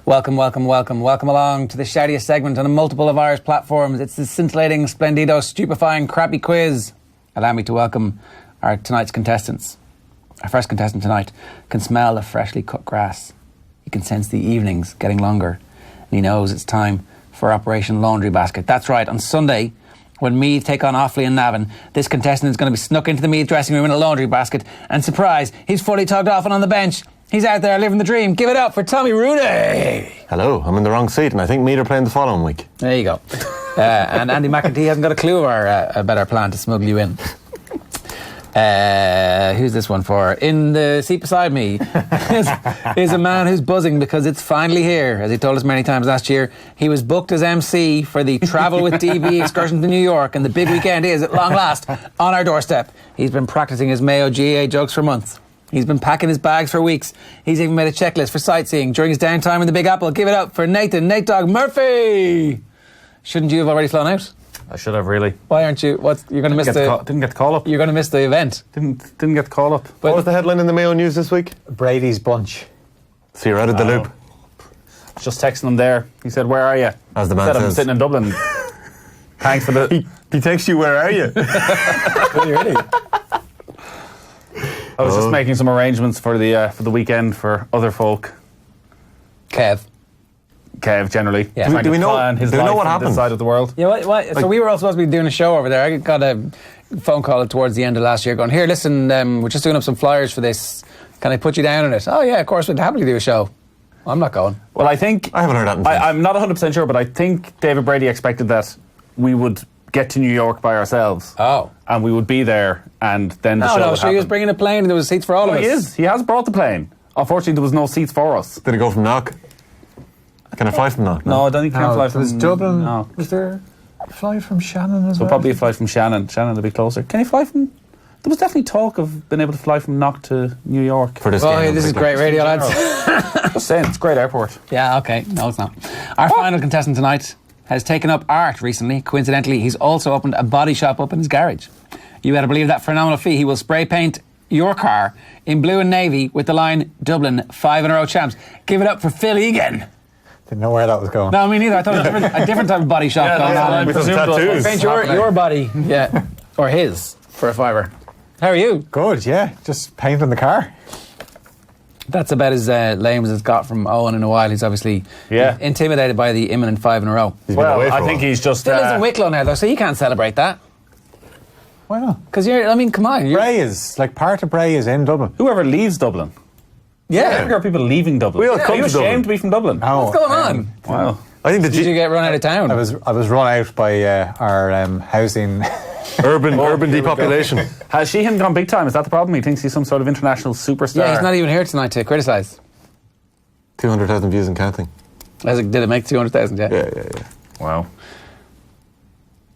Welcome along to the shoutiest segment on a multiple of Irish platforms. It's the scintillating, splendido, stupefying, crappy quiz. Allow me to welcome tonight's contestants. Our first contestant tonight can smell the freshly cut grass. He can sense the evenings getting longer. And he knows it's time for Operation Laundry Basket. That's right, on Sunday, when Meath take on Offaly and Navan, this contestant is going to be snuck into the Meath dressing room in a laundry basket. And surprise, he's fully tugged off and on the bench. He's out there living the dream. Give it up for Tommy Rooney. Hello, I'm in the wrong seat and I think Meath are playing the following week. There you go. And Andy McEntee hasn't got a clue about our plan to smuggle you in. Who's this one for? In the seat beside me is a man who's buzzing because it's finally here. As he told us many times last year, he was booked as MC for the Travel with DB excursion to New York, and the big weekend is, at long last, on our doorstep. He's been practicing his Mayo GA jokes for months. He's been packing his bags for weeks. He's even made a checklist for sightseeing during his downtime in the Big Apple. Give it up for Nate Dog Murphy. Shouldn't you have already flown out? I should have, really. Why aren't you? You're going to miss didn't get the call up. You're going to miss the event. Didn't get the call up. What was the headline in the Mayo News this week? Brady's bunch. So you're out of the loop. Just texting him there. He said, "Where are you?" As the man said, says. "I'm sitting in Dublin." Thanks for the. He texts you, "Where are you?" Really? I was just making some arrangements for the weekend for other folk. Kev, generally. Yeah. Do we know what on happened? this side of the world? Yeah, what? So we were all supposed to be doing a show over there. I got a phone call towards the end of last year going, "Here, listen, we're just doing up some flyers for this. Can I put you down on it?" "Oh yeah, of course, we'd happily do a show." "I'm not going." Well, I think I haven't heard that in since. I'm not 100% sure, but I think David Brady expected that we would get to New York by ourselves. Oh. And we would be there, and then the show No, would so he was happen. bringing a plane and there was seats for all of us. He has brought the plane. Unfortunately, there was no seats for us. Did it go from Knock? Can I fly from Knock? No, I don't think you can fly from... Was Dublin? No. Was there a flight from Shannon as well? Probably a flight from Shannon. Shannon will be closer. Can you fly from... There was definitely talk of being able to fly from Knock to New York. For this Oh, game, hey, this is great radio, lads. Just saying, it's a great airport. Yeah, okay. No, it's not. Our final contestant tonight has taken up art recently. Coincidentally, he's also opened a body shop up in his garage. You better believe that for a nominal fee, he will spray paint your car in blue and navy with the line Dublin 5 in a row champs. Give it up for Phil Egan. Didn't know where that was going. No, me neither. I thought it was a different type of body shop going on. with some tattoos. Paint your body, yeah, or his for a fiver. How are you? Good, yeah. Just painting the car. That's about as lame as it's got from Owen in a while. He's obviously intimidated by the imminent 5 in a row. Well, I think he's just... Still lives in Wicklow now, though, so you can't celebrate that. Why not? Because come on. Bray is, part of Bray is in Dublin. Whoever leaves Dublin. Yeah. I think there are people leaving Dublin. We all come Are you to Dublin. ashamed to be from Dublin? Oh, What's going on? Wow. I think Did you get run out of town? I was run out by our housing... urban depopulation. Has Sheehan gone big time? Is that the problem? He thinks he's some sort of international superstar. Yeah, he's not even here tonight to criticise. 200,000 views and counting. Did it make 200,000? Yeah. Yeah. Wow.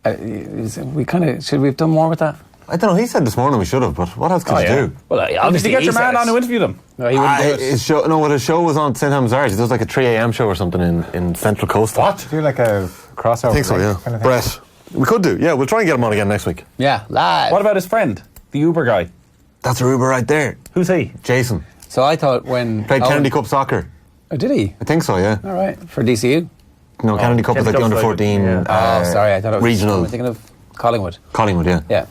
Should we have done more with that? I don't know, he said this morning we should have, but what else could you do? Well, Obviously, get your man on who interviewed him. No, he wouldn't do it. His show was on St. Helens Arch. He does like a 3 a.m. show or something in Central Coast. What? Do like a crossover? I think so, yeah. Kind of thing. Brett. We could do, yeah. We'll try and get him on again next week. Yeah, live. What about his friend, the Uber guy? That's a Uber right there. Who's he? Jason. So I thought when... Played Kennedy Cup soccer. Oh, did he? I think so, yeah. All right. For DCU? No, Kennedy Cup is like the Kennedy under Cup's 14 like- Sorry, I thought it was... regional. I'm thinking of Collingwood. Collingwood, yeah. Yeah.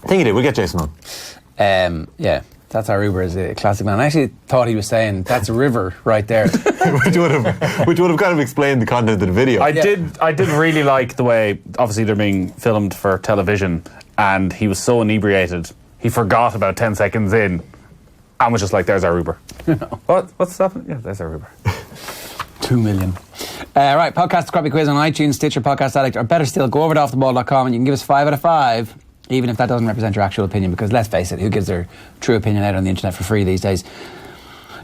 I think he did. We'll get Jason on. Yeah. That's our Uber, is a classic man. I actually thought he was saying, that's a river right there. which would have kind of explained the content of the video. I did really like the way, obviously they're being filmed for television, and he was so inebriated, he forgot about 10 seconds in, and was just like, there's our Uber. What's happening? Yeah, there's our Uber. 2 million. Right, podcast The Crappy Quiz on iTunes, Stitcher, Podcast Addict, or better still, go over to offtheball.com and you can give us 5 out of 5, even if that doesn't represent your actual opinion, because let's face it, who gives their true opinion out on the internet for free these days?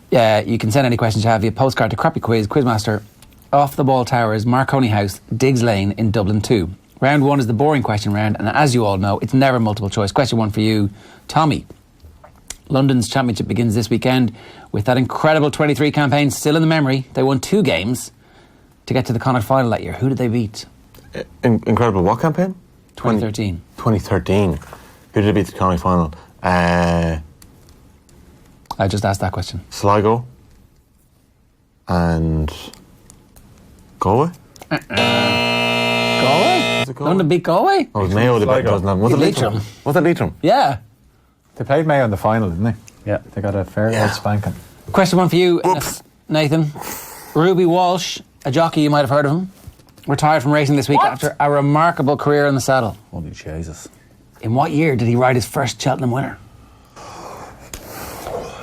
You can send any questions you have via postcard to Crappy Quiz, Quizmaster, Off the Ball Towers, Marconi House, Diggs Lane in Dublin 2. Round 1 is the boring question round, and as you all know, it's never multiple choice. Question 1 for you, Tommy. London's championship begins this weekend with that incredible 23 campaign still in the memory. They won 2 games to get to the Connacht final that year. Who did they beat? Incredible what campaign? 2013. 2013. Who did they beat the Connacht final? I just asked that question. Sligo. And Galway? Galway? Was it Galway? London beat Galway? Oh, it was Mayo. Was it Leitrim. Leitrim? Was it Leitrim? Yeah. They played Mayo in the final, didn't they? Yeah. They got a fair old spanking. Question one for you, Whoops. Nathan. Ruby Walsh, a jockey, you might have heard of him, retired from racing this week after a remarkable career in the saddle. Holy Jesus. In what year did he ride his first Cheltenham winner?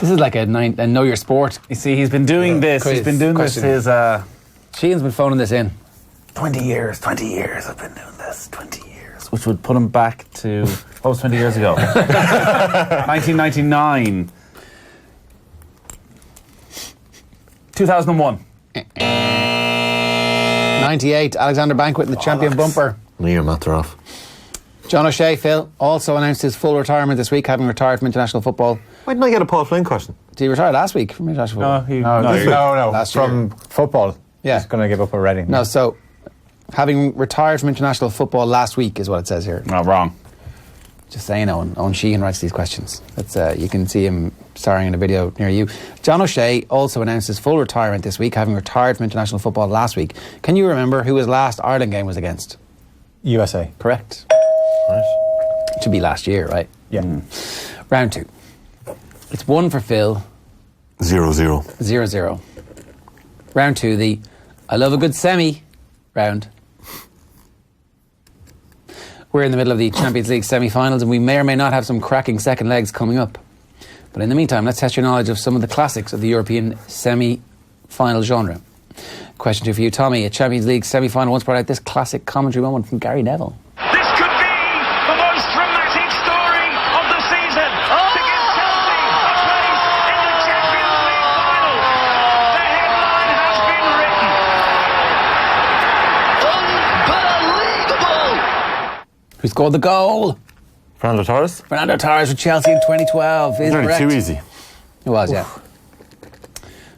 This is like a know your sport. You see, he's been doing this. Quiz He's been doing question. this. Sheehan's been phoning this in. 20 years I've been doing this, 20 years. Which would put him back to, what was 20 years ago? 1999. 2001. 98, Alexander Banquet in the champion bumper. Near Matarov. John O'Shea, Phil, also announced his full retirement this week, having retired from international football. Why didn't I get a Paul Flynn question? Did he retire last week from international football? No. Last From football. Yeah. He's going to give up a Reading. No, so having retired from international football last week is what it says here. No, wrong. Just saying, Owen Sheehan writes these questions. That's you can see him starring in a video near you. John O'Shea also announced his full retirement this week, having retired from international football last week. Can you remember who his last Ireland game was against? USA. Correct. Right. Should be last year, right? Yeah. Round two. It's 1 for Phil, 0-0. 0-0. Round two, the I love a good semi round. We're in the middle of the Champions League semi-finals and we may or may not have some cracking second legs coming up. But in the meantime, let's test your knowledge of some of the classics of the European semi-final genre. Question 2 for you, Tommy. A Champions League semi-final once brought out this classic commentary moment from Gary Neville. This could be the most dramatic story of the season. To give Chelsea a place in the Champions League final. The headline has been written. Unbelievable! Who scored the goal? Fernando Torres? Fernando Torres for Chelsea in 2012. Is Nearly correct. too easy. It was, yeah.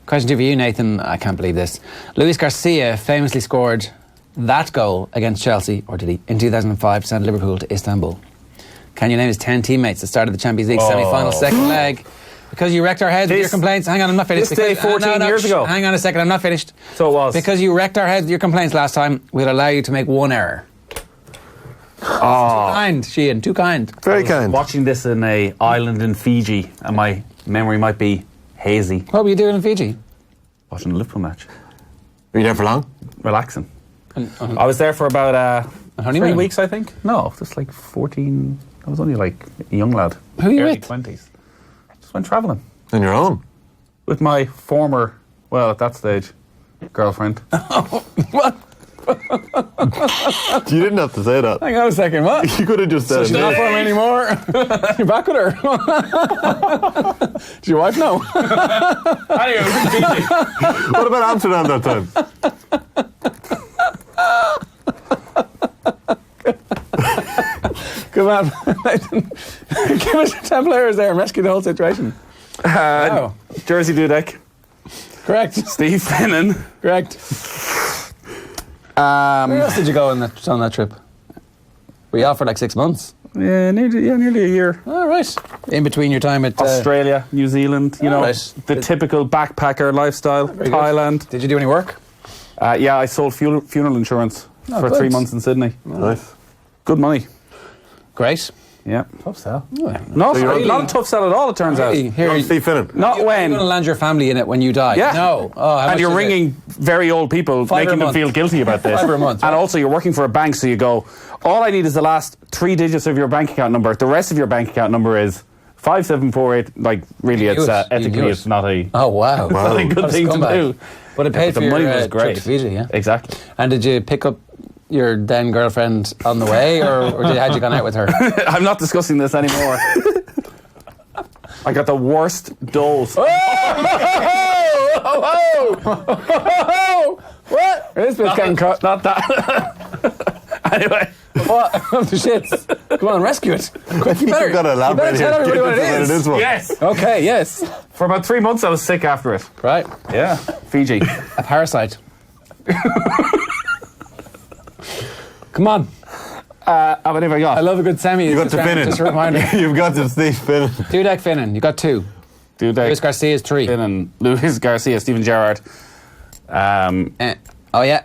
Question 2 for you, Nathan. I can't believe this. Luis Garcia famously scored that goal against Chelsea, or did he, in 2005 to send Liverpool to Istanbul. Can you name his 10 teammates that started the Champions League semi-final second leg? Because you wrecked our heads with your complaints. Hang on, I'm not finished. This day Because- 14 years ago. Hang on a second, I'm not finished. So it was. Because you wrecked our heads with your complaints last time, we'll allow you to make one error. Too kind, Sheehan, too kind. Very kind. Watching this in a island in Fiji, and my memory might be hazy. What were you doing in Fiji? Watching a Liverpool match. Were you there for long? Relaxing. I was there for about A honeymoon? 3 weeks, I think. No, just like 14. I was only like a young lad. Who are you early with? 20s. Just went travelling. On your own? With my former, well, at that stage, girlfriend. What? You didn't have to say that. Hang on a second, what? You could have just said She's not it. for me anymore. You're back with her. Does your wife know? Anyway, it was in Fiji. What about Amsterdam that time? Good man. Give us your 10 players there and rescue the whole situation. Wow. Jersey Dudek, Correct. Steve Finnan. Correct. Where else did you go on that trip? Were you out for like 6 months? Yeah, nearly a year. All right. In between your time at... Australia, New Zealand, you know, Right. the typical backpacker lifestyle. Very good. Thailand. Did you do any work? Yeah, I sold funeral insurance for good. 3 months in Sydney. Nice. Good money. Great. Yeah. Tough sell. No, you're not a tough sell at all, it turns out. Here, Steve Finnan. Not you're when. going to land your family in it when you die. Yeah. No. Oh, how much And you're is it? ringing very old people, Five a making them month. feel guilty about this. Five a month, And right. also, you're working for a bank, so you go, all I need is the last 3 digits of your bank account number. The rest of your bank account number is 5748. Like, really, You it's knew it. You ethically, knew it. it's not a, Oh, wow. not a good What a thing to scumbag. do. But it paid but for the money your was trip great. to Fiji, yeah? Exactly. And did you pick up your then girlfriend on the way, or had you gone out with her? I'm not discussing this anymore. I got the worst dose. What? This bit's getting cut. Not that. Anyway. What? The shits. Come on, rescue it. Quick, you better. You've got to You better elaborate tell here. everybody what Give us it what is. one. Yes. Okay, yes. For about 3 months, I was sick after it. Right. Yeah. Fiji. A parasite. Come on. How many have I got? I love a good semi. You got to Finnan. Just a reminder. You've got to Steve Finnan. Dudek Finnan, you got 2. Dudek, Luis Garcia is 3. Finnan, Luis Garcia, Stephen Gerrard. Oh, yeah.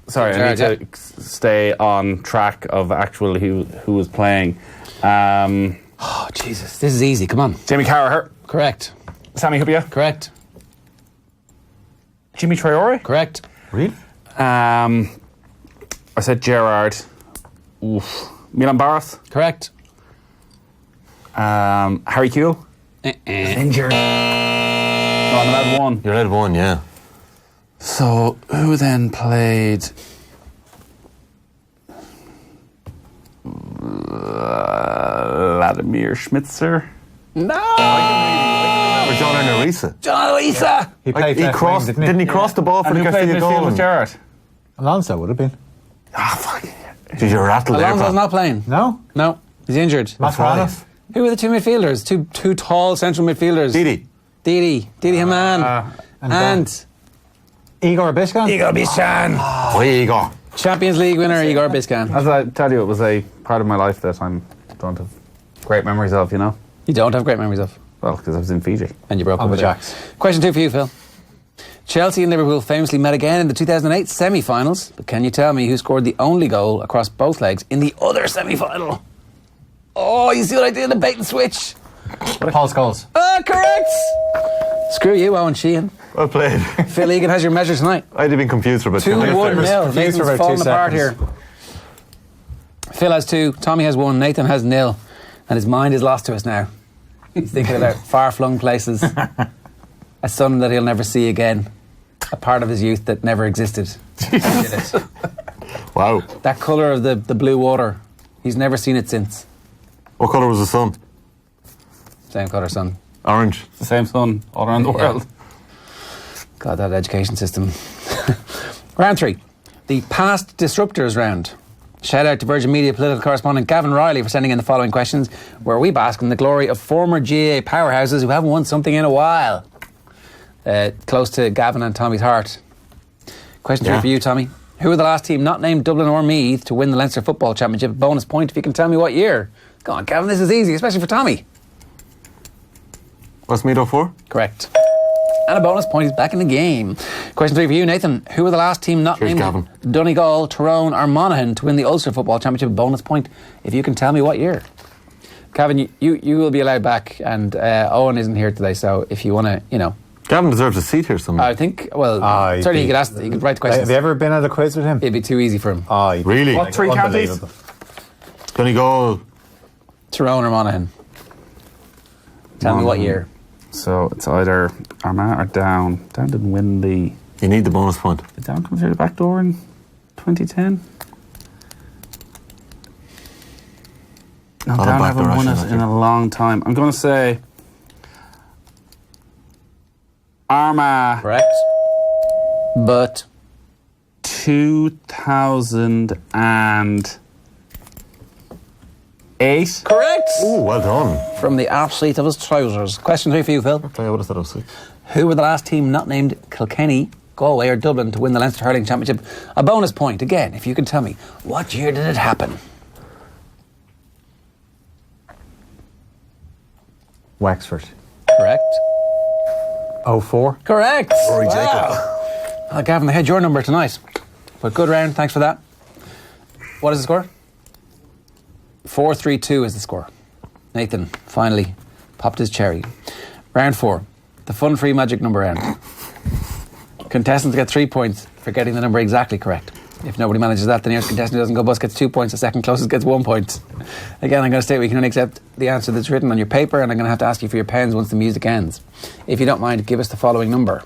Sorry, I need Gerrard, to stay on track of actually who was playing. Oh, Jesus. This is easy. Come on. Jamie Carragher, Correct. Sammy Hupia, Correct. Jimmy Traore. Correct. Really? I said Gerrard. Oof. Milan Baros. Correct. Harry Kewell. Injured. No, I'm allowed one. You're allowed one, yeah. So, who then played? Vladimir Schmitzer. No! Or John Arisa. John Oisa! He played He left crossed. wing, Didn't he cross the ball for And the who played Castilla midfield goal? with Gerrard? Alonso would have been. Ah, fuck. Did you rattle there, Alonso's pal? not playing. No? No, he's injured. Mascherano? Who were the two midfielders? Two tall central midfielders. Didi. Didi Hamann. and Igor Biscan? Igor Biscan. Away you go. Champions League winner Igor Biscan. As I tell you, it was a part of my life that I don't have great memories of, you know? You don't have great memories of. Well, because I was in Fiji. And you broke On up the with her. Jacks. Question 2 for you, Phil. Chelsea and Liverpool famously met again in the 2008 semi-finals, but can you tell me who scored the only goal across both legs in the other semi-final? Oh, you see what I did? The bait and switch. Paul Scholes. Correct. Screw you, Owen Sheehan. Well played. Phil Egan has your measure tonight. I'd have been confused for about 2 2-1 minutes. nil. confused for Nathan's about 2 falling apart seconds. here. Phil has 2, Tommy has 1, Nathan has 0, and his mind is lost to us now. He's thinking about far-flung places, a son that he'll never see again, a part of his youth that never existed. Wow. That colour of the blue water, he's never seen it since. What colour was the sun? Same colour, son. Orange. It's the same sun all around the world. God, that education system. Round 3, the past Disruptors round. Shout out to Virgin Media political correspondent Gavin Riley for sending in the following questions, where we bask in the glory of former GAA powerhouses who haven't won something in a while. Close to Gavin and Tommy's heart. Question 3 for you, Tommy. Who were the last team not named Dublin or Meath to win the Leinster Football Championship? Bonus point if you can tell me what year. Go on, Gavin, this is easy, especially for Tommy. What's Meadow for? Correct. And a bonus point, he's back in the game. Question 3 for you, Nathan. Who were the last team not Cheers, named Gavin. Donegal, Tyrone or Monaghan to win the Ulster Football Championship? Bonus point if you can tell me what year. Gavin, you will be allowed back, and Owen isn't here today, so if you want to, Gavin deserves a seat here somewhere. I think, well, he'd certainly be- he could write the questions. Have you ever been at a quiz with him? It'd be too easy for him. He'd be Really? What 3 counties? unbelievable. Donegal. Tyrone or Monaghan? Tell me what Monaghan. year. So it's either Armagh or Down. Down didn't win the... You need the bonus point. Did Down come through the back door in 2010? No, Not a Down back haven't door, won actually, it in a long time. I'm going to say... Armagh Correct. But 2008. correct. Oh, well done. From the arse seat of his trousers. Question 3 for you, Phil. Okay, I would have said I was 6. Who were the last team not named Kilkenny, Galway or Dublin to win the Leinster Hurling Championship? A bonus point, again, if you can tell me, what year did it happen? Wexford. Correct. 04. Correct. Rory Jacob. Well, Gavin, they had your number tonight. But good round, thanks for that. What is the score? 4-3-2 is the score. Nathan finally popped his cherry. Round 4, the fun-free magic number round. Contestants get 3 points for getting the number exactly correct. If nobody manages that, the nearest contestant who doesn't go bust gets 2 points. The second closest gets 1 point. Again, I'm going to state we can only accept the answer that's written on your paper, and I'm going to have to ask you for your pens once the music ends. If you don't mind, give us the following number.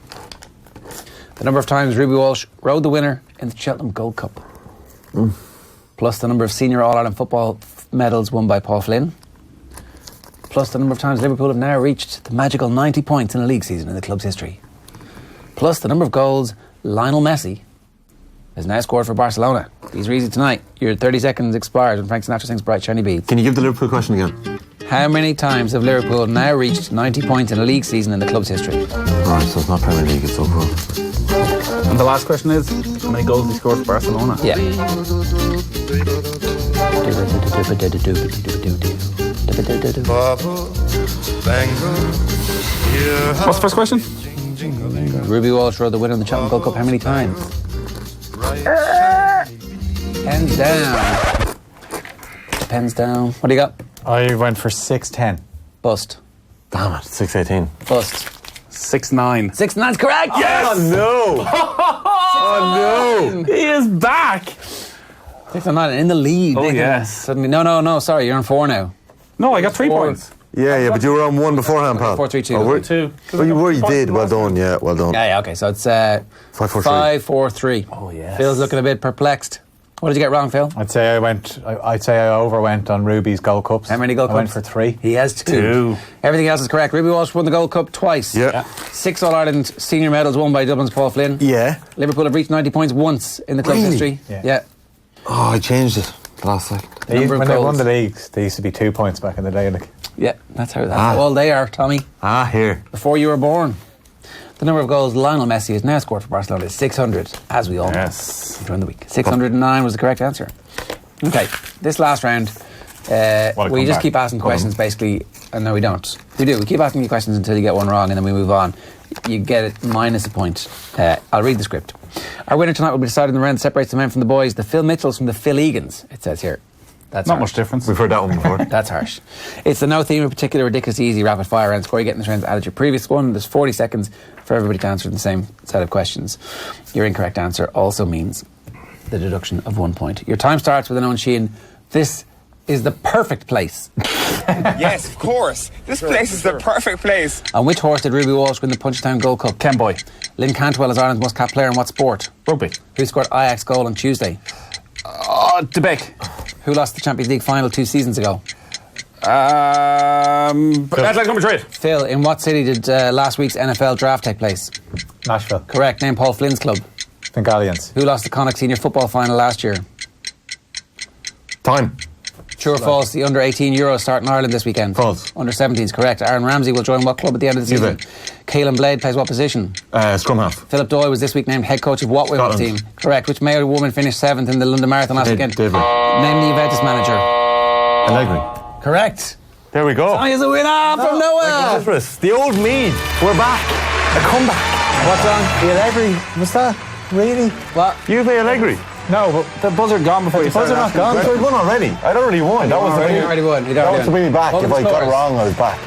The number of times Ruby Walsh rode the winner in the Cheltenham Gold Cup. Plus the number of senior All-Ireland football medals won by Paul Flynn. Plus the number of times Liverpool have now reached the magical 90 points in a league season in the club's history. Plus the number of goals Lionel Messi has now scored for Barcelona. These are easy tonight. Your 30 seconds expires when Frank Sinatra sings Bright Shiny Beads. Can you give the Liverpool question again? How many times have Liverpool now reached 90 points in a league season in the club's history? Alright, so it's not Premier League, it's overall. And the last question is, how many goals he scored for Barcelona? Yeah. What's the first question? Ruby Walsh rode the winner of the Cheltenham Gold Cup how many times? Pens down. Pens down. What do you got? I went for 6-10. Bust. Damn it, 6-18. Bust. 6-9. 6-9's correct. Yes! Oh no! He is back. 6-9 in the lead. Oh, Nathan. yes. Suddenly, no. Sorry, you're on 4 now. No, I got 3 points. Yeah, but you were on 1 beforehand, pal. 4-3-2. Oh, were- 2. Oh, you were, you did. Well done, yeah, well done. Yeah, okay. So it's 5-4-3. 5-4-3. Oh, yes. Phil's looking a bit perplexed. What did you get wrong, Phil? I'd say I overwent on Ruby's Gold Cups. How many Gold I went Cups? for 3. He has 2. Everything else is correct. Ruby Walsh won the Gold Cup twice. Yeah. 6 All-Ireland senior medals won by Dublin's Paul Flynn. Yeah. Liverpool have reached 90 points once in the club's Really? history. Yeah. Oh, I changed it last second. Number of When they won goals. the leagues, they used to be 2 points back in the day. Like. Yeah, that's how all they are, Tommy. Here. Before you were born. The number of goals Lionel Messi has now scored for Barcelona is 600, as we all know. Yes. During the week. 609 was the correct answer. Okay, this last round, a we just comeback. keep asking questions, basically. And no, we don't. We do. We keep asking you questions until you get one wrong, and then we move on. You get it minus a point. I'll read the script. Our winner tonight will be decided in the round that separates the men from the boys. The Phil Mitchells from the Phil Egans, it says here. That's Not harsh. much difference. We've heard that one before. That's harsh. It's the no theme in particular, ridiculously easy rapid fire round. Score you get in this round added your previous one. There's 40 seconds for everybody to answer the same set of questions. Your incorrect answer also means the deduction of 1 point. Your time starts with an Owen Sheehan. This is the perfect place. Yes, of course. This place is the perfect place. On which horse did Ruby Walsh win the Punchestown Gold Cup? Ken Boy. Lynn Cantwell is Ireland's most capped player in what sport? Rugby. Who scored Ajax goal on Tuesday? DeBeck. Who lost the Champions League final 2 seasons ago? Atletico Madrid. Phil, in what city did last week's NFL draft take place? Nashville. Correct. Name Paul Flynn's club. St Gallions. Who lost the Connacht Senior Football final last year? Time. True or false? The under-18 Euros start in Ireland this weekend. False. Under-17s, correct. Aaron Ramsey will join what club at the end of the season? Juve. Caelan Blade plays what position? Scrum half. Philip Doyle was this week named head coach of what women's Scotland. team? Correct. Which male woman finished 7th in the London Marathon last weekend? David. Name the Juventus manager. Allegri. Correct. There we go. Tommy is a winner from nowhere. The old Mead. We're back. A comeback. What's on? The Allegri. Was that really? What? Juve Allegri. No, but The buzzer gone before you the buzzer started not asking. gone. I'd won already. I'd already won. That was the You already won. You That was to bring me back. What If were I the got it scores? wrong, I was back.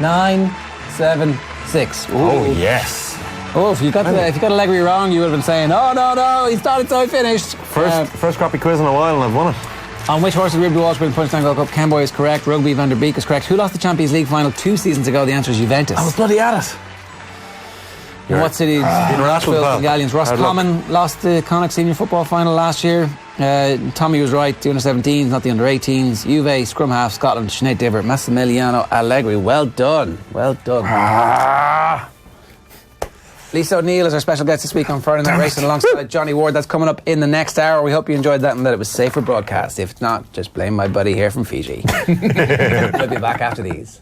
9, 7, 6. Ooh. Oh, yes. Oh, if you got Allegri wrong, you would have been saying, "Oh no, he started so I finished." First crappy quiz in a while, and I've won it. On which horse did Ruby Walsh win the Punchestown Gold Cup? Ken Boy is correct. Rugby Van der Beek is correct. Who lost the Champions League final 2 seasons ago? The answer is Juventus. I was bloody at it. In what city? Nashville, pal. St Gallions. Ross Hard luck. Common lost the Connacht Senior Football final last year. Tommy was right. The under-17s, not the under-18s. Juve, scrum half, Scotland. Sinead Divert, Massimiliano Allegri. Well done. Well done. Lisa O'Neill is our special guest this week on Friday Night Racing alongside Johnny Ward. That's coming up in the next hour. We hope you enjoyed that and that it was safe for broadcast. If not, just blame my buddy here from Fiji. We'll be back after these.